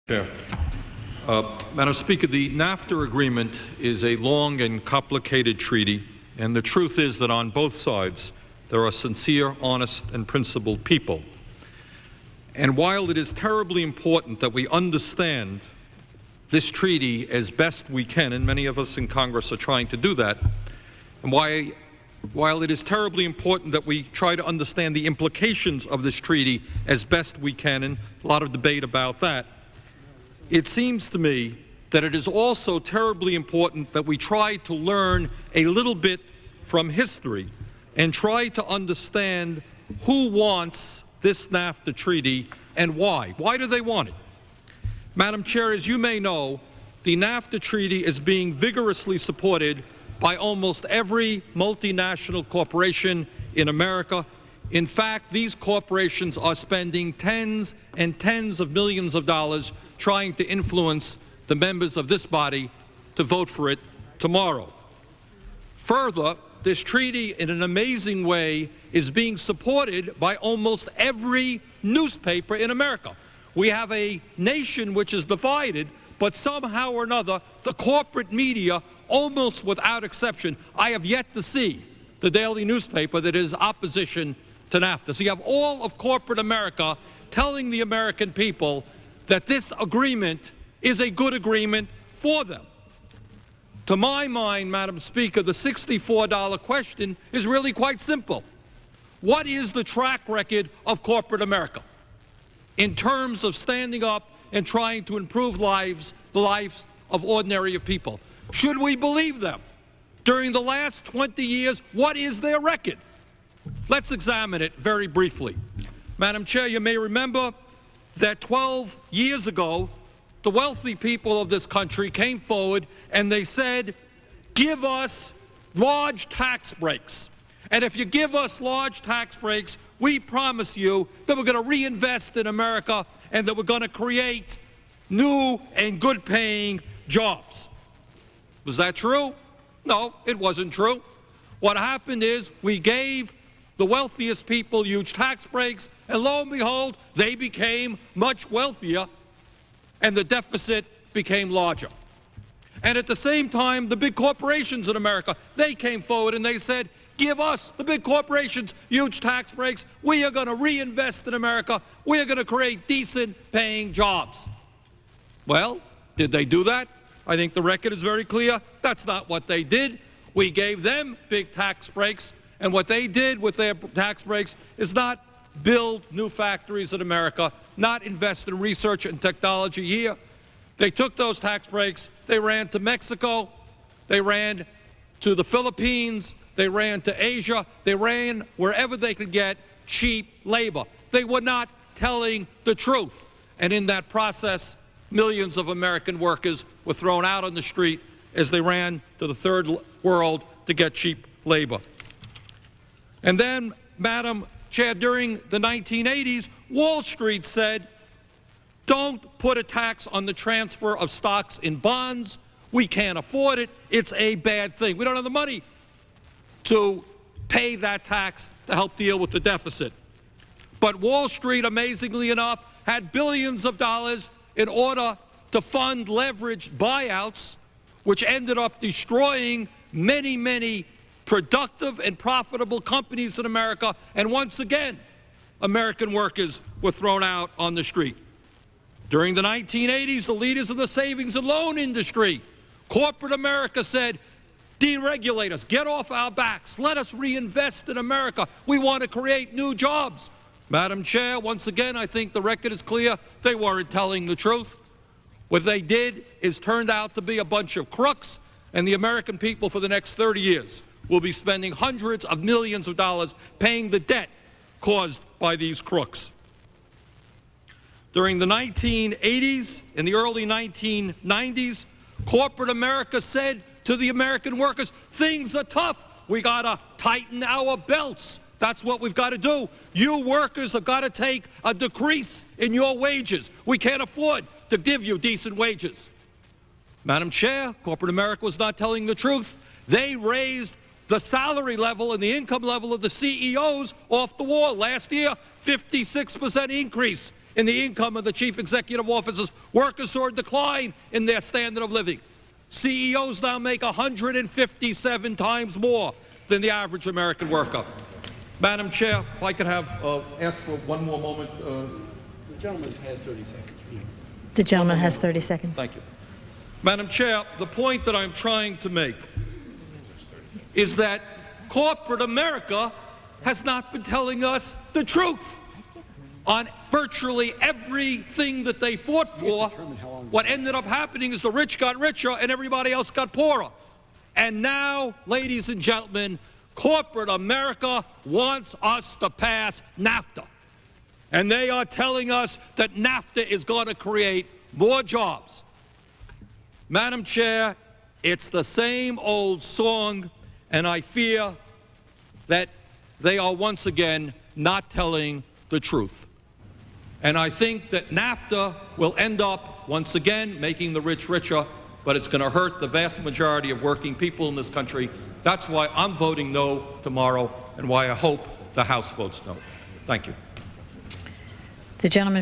Chair. Madam Speaker, the NAFTA agreement is a long and complicated treaty, and the truth is that on both sides there are sincere, honest, and principled people. And while it is terribly important that we understand this treaty as best we can, and many of us in Congress are trying to do that, and while it is terribly important that we try to understand the implications of this treaty as best we can, and a lot of debate about that, it seems to me that it is also terribly important that we try to learn a little bit from history and try to understand who wants this NAFTA treaty and why. Why do they want it? Madam Chair, as you may know, the NAFTA treaty is being vigorously supported by almost every multinational corporation in America. In fact, these corporations are spending tens and tens of millions of dollars trying to influence the members of this body to vote for it tomorrow. Further, this treaty, in an amazing way, is being supported by almost every newspaper in America. We have a nation which is divided, but somehow or another, the corporate media, almost without exception, I have yet to see the daily newspaper that is opposition to NAFTA. So you have all of corporate America telling the American people that this agreement is a good agreement for them. To my mind, Madam Speaker, the $64 question is really quite simple. What is the track record of corporate America in terms of standing up and trying to improve the lives of ordinary people? Should we believe them? During the last 20 years, what is their record? Let's examine it very briefly. Madam Chair, you may remember that 12 years ago, the wealthy people of this country came forward and they said, give us large tax breaks. And if you give us large tax breaks, we promise you that we're going to reinvest in America and that we're going to create new and good-paying jobs. Was that true? No, it wasn't true. What happened is we gave the wealthiest people huge tax breaks, and lo and behold, they became much wealthier, and the deficit became larger. And at the same time, the big corporations in America, they came forward and they said, give us, the big corporations, huge tax breaks. We are going to reinvest in America. We are going to create decent paying jobs. Well, did they do that? I think the record is very clear. That's not what they did. We gave them big tax breaks, and what they did with their tax breaks is not build new factories in America, not invest in research and technology here. They took those tax breaks, they ran to Mexico, they ran to the Philippines, they ran to Asia, they ran wherever they could get cheap labor. They were not telling the truth. And in that process, millions of American workers were thrown out on the street as they ran to the third world to get cheap labor. And then, Madam Chair, during the 1980s, Wall Street said, don't put a tax on the transfer of stocks in bonds. We can't afford it. It's a bad thing. We don't have the money to pay that tax to help deal with the deficit. But Wall Street, amazingly enough, had billions of dollars in order to fund leveraged buyouts, which ended up destroying many, many productive and profitable companies in America, and once again, American workers were thrown out on the street. During the 1980s, the leaders of the savings and loan industry, corporate America said, deregulate us, get off our backs, let us reinvest in America. We want to create new jobs. Madam Chair, once again, I think the record is clear. They weren't telling the truth. What they did is turned out to be a bunch of crooks, and the American people for the next 30 years will be spending hundreds of millions of dollars paying the debt caused by these crooks. During the 1980s and the early 1990s, corporate America said to the American workers, things are tough. We got to tighten our belts. That's what we've got to do. You workers have got to take a decrease in your wages. We can't afford to give you decent wages. Madam Chair, corporate America was not telling the truth. They raised the salary level and the income level of the CEOs off the wall. Last year, 56% increase in the income of the chief executive officers. Workers saw a decline in their standard of living. CEOs now make 157 times more than the average American worker. Madam Chair, if I could have ask for one more moment. The gentleman has 30 seconds. The gentleman has 30 seconds. Thank you. Madam Chair, the point that I'm trying to make is that corporate America has not been telling us the truth on virtually everything that they fought for. What ended up happening is the rich got richer and everybody else got poorer. And now, ladies and gentlemen, corporate America wants us to pass NAFTA. And they are telling us that NAFTA is going to create more jobs. Madam Chair, it's the same old song, and I fear that they are once again not telling the truth. And I think that NAFTA will end up, once again, making the rich richer, but it's going to hurt the vast majority of working people in this country. That's why I'm voting no tomorrow, and why I hope the House votes no. Thank you. The gentleman